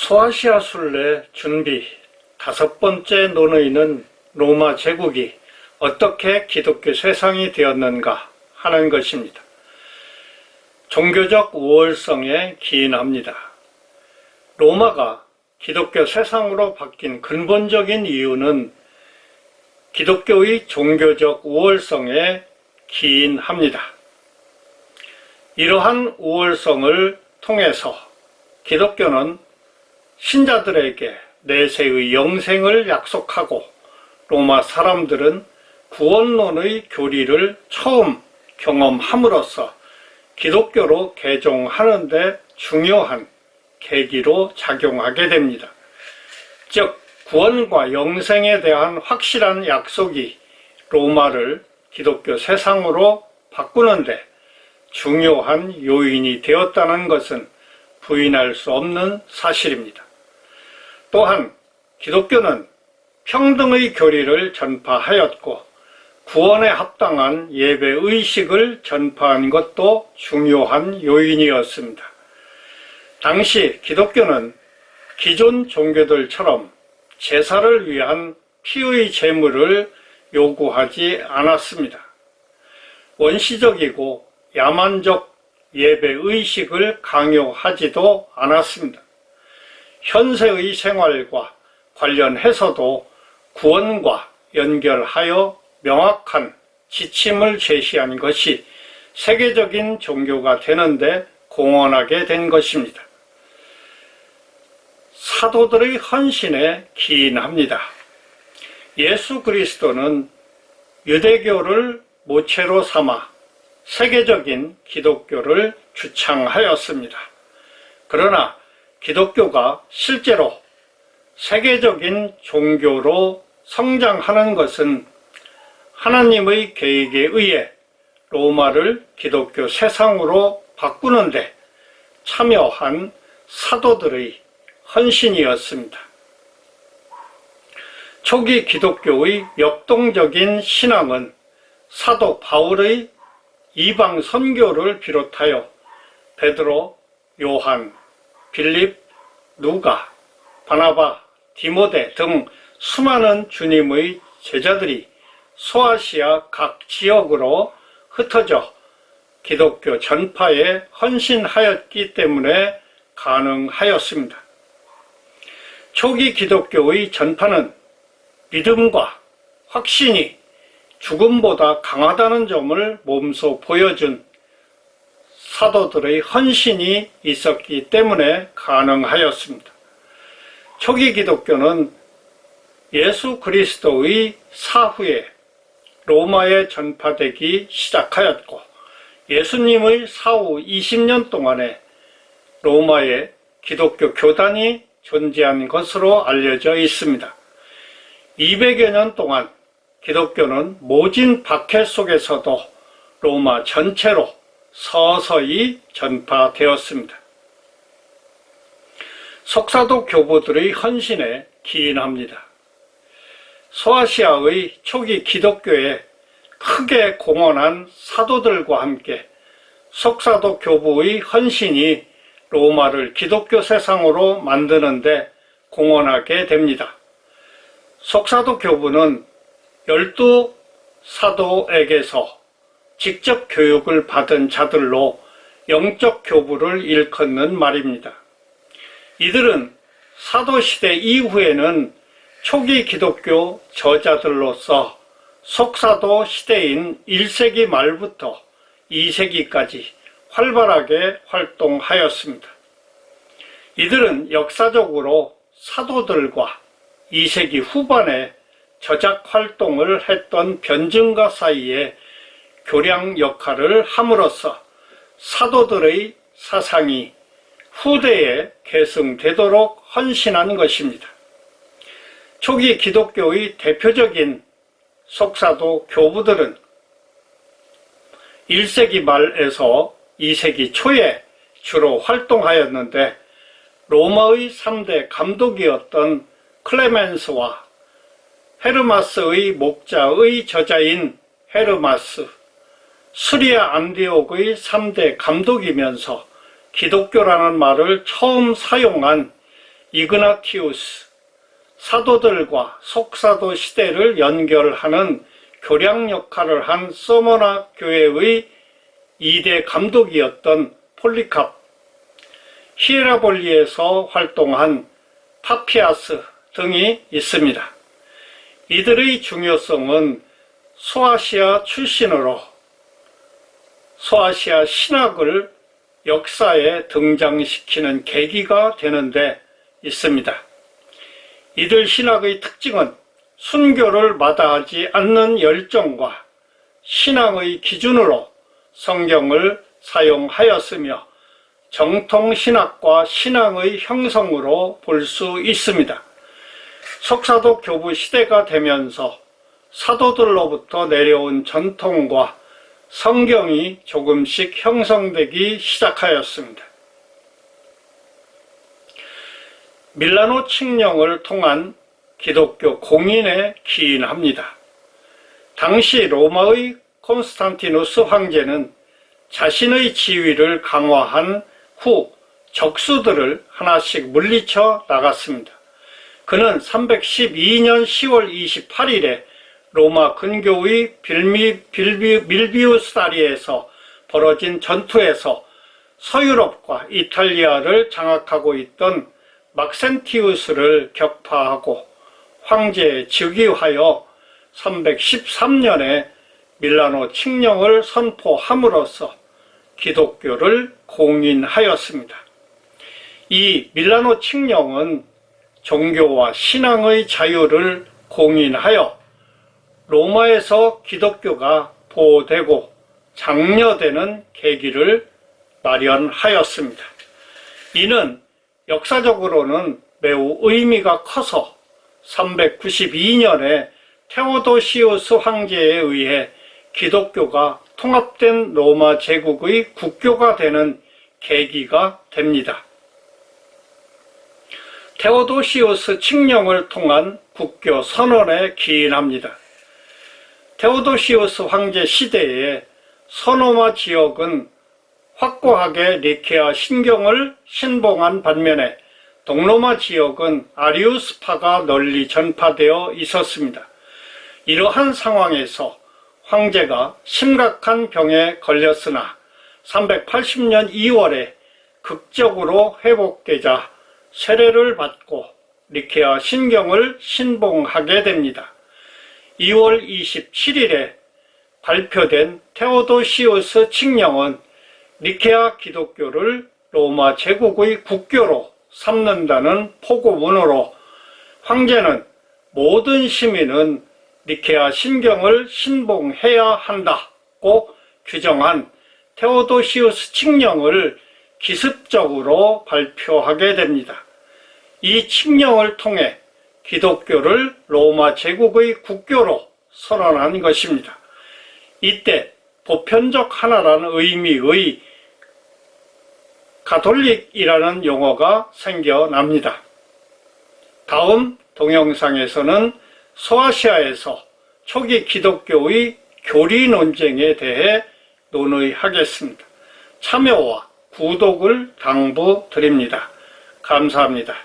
소아시아 순례 준비 5번째 논의는 로마 제국이 어떻게 기독교 세상이 되었는가 하는 것입니다. 종교적 우월성에 기인합니다. 로마가 기독교 세상으로 바뀐 근본적인 이유는 기독교의 종교적 우월성에 기인합니다. 이러한 우월성을 통해서 기독교는 신자들에게 내세의 영생을 약속하고 로마 사람들은 구원론의 교리를 처음 경험함으로써 기독교로 개종하는 데 중요한 계기로 작용하게 됩니다. 즉 구원과 영생에 대한 확실한 약속이 로마를 기독교 세상으로 바꾸는데 중요한 요인이 되었다는 것은 부인할 수 없는 사실입니다. 또한 기독교는 평등의 교리를 전파하였고 구원에 합당한 예배의식을 전파한 것도 중요한 요인이었습니다. 당시 기독교는 기존 종교들처럼 제사를 위한 피의 제물을 요구하지 않았습니다. 원시적이고 야만적 예배의식을 강요하지도 않았습니다. 현세의 생활과 관련해서도 구원과 연결하여 명확한 지침을 제시한 것이 세계적인 종교가 되는데 공헌하게 된 것입니다. 사도들의 헌신에 기인합니다. 예수 그리스도는 유대교를 모체로 삼아 세계적인 기독교를 주창하였습니다. 그러나 기독교가 실제로 세계적인 종교로 성장하는 것은 하나님의 계획에 의해 로마를 기독교 세상으로 바꾸는데 참여한 사도들의 헌신이었습니다. 초기 기독교의 역동적인 신앙은 사도 바울의 이방 선교를 비롯하여 베드로, 요한, 빌립, 누가, 바나바, 디모데 등 수많은 주님의 제자들이 소아시아 각 지역으로 흩어져 기독교 전파에 헌신하였기 때문에 가능하였습니다. 초기 기독교의 전파는 믿음과 확신이 죽음보다 강하다는 점을 몸소 보여준 사도들의 헌신이 있었기 때문에 가능하였습니다. 초기 기독교는 예수 그리스도의 사후에 로마에 전파되기 시작하였고 예수님의 사후 20년 동안에 로마에 기독교 교단이 존재한 것으로 알려져 있습니다. 200여 년 동안 기독교는 모진 박해 속에서도 로마 전체로 서서히 전파되었습니다. 속사도 교부들의 헌신에 기인합니다. 소아시아의 초기 기독교에 크게 공헌한 사도들과 함께 속사도 교부의 헌신이 로마를 기독교 세상으로 만드는데 공헌하게 됩니다. 속사도 교부는 12사도에게서 직접 교육을 받은 자들로 영적 교부를 일컫는 말입니다. 이들은 사도시대 이후에는 초기 기독교 저자들로서 속사도 시대인 1세기 말부터 2세기까지 활발하게 활동하였습니다. 이들은 역사적으로 사도들과 2세기 후반에 저작 활동을 했던 변증가 사이에 교량 역할을 함으로써 사도들의 사상이 후대에 계승되도록 헌신한 것입니다. 초기 기독교의 대표적인 속사도 교부들은 1세기 말에서 2세기 초에 주로 활동하였는데 로마의 3대 감독이었던 클레멘스와 헤르마스의 목자의 저자인 헤르마스, 수리아 안디옥의 3대 감독이면서 기독교라는 말을 처음 사용한 이그나티우스, 사도들과 속사도 시대를 연결하는 교량 역할을 한 서머나 교회의 2대 감독이었던 폴리캅, 히에라볼리에서 활동한 파피아스 등이 있습니다. 이들의 중요성은 소아시아 출신으로 소아시아 신학을 역사에 등장시키는 계기가 되는 데 있습니다. 이들 신학의 특징은 순교를 마다하지 않는 열정과 신앙의 기준으로 성경을 사용하였으며 정통 신학과 신앙의 형성으로 볼 수 있습니다. 속사도 교부 시대가 되면서 사도들로부터 내려온 전통과 성경이 조금씩 형성되기 시작하였습니다. 밀라노 칙령을 통한 기독교 공인에 기인합니다. 당시 로마의 콘스탄티누스 황제는 자신의 지위를 강화한 후 적수들을 하나씩 물리쳐 나갔습니다. 그는 312년 10월 28일에 로마 근교의 밀비우스 다리에서 벌어진 전투에서 서유럽과 이탈리아를 장악하고 있던 막센티우스를 격파하고 황제에 즉위하여 313년에 밀라노 칙령을 선포함으로써 기독교를 공인하였습니다. 이 밀라노 칙령은 종교와 신앙의 자유를 공인하여 로마에서 기독교가 보호되고 장려되는 계기를 마련하였습니다. 이는 역사적으로는 매우 의미가 커서 392년에 테오도시우스 황제에 의해 기독교가 통합된 로마 제국의 국교가 되는 계기가 됩니다. 테오도시우스 칙령을 통한 국교 선언에 기인합니다. 테오도시우스 황제 시대에 서노마 지역은 확고하게 니케아 신경을 신봉한 반면에 동로마 지역은 아리우스파가 널리 전파되어 있었습니다. 이러한 상황에서 황제가 심각한 병에 걸렸으나 380년 2월에 극적으로 회복되자 세례를 받고 니케아 신경을 신봉하게 됩니다. 2월 27일에 발표된 테오도시우스 칙령은 니케아 기독교를 로마 제국의 국교로 삼는다는 포고문으로 황제는 모든 시민은 니케아 신경을 신봉해야 한다고 규정한 테오도시우스 칙령을 기습적으로 발표하게 됩니다. 이 칙령을 통해 기독교를 로마 제국의 국교로 선언한 것입니다. 이때 보편적 하나라는 의미의 가톨릭이라는 용어가 생겨납니다. 다음 동영상에서는 소아시아에서 초기 기독교의 교리 논쟁에 대해 논의하겠습니다. 참여와 구독을 당부드립니다. 감사합니다.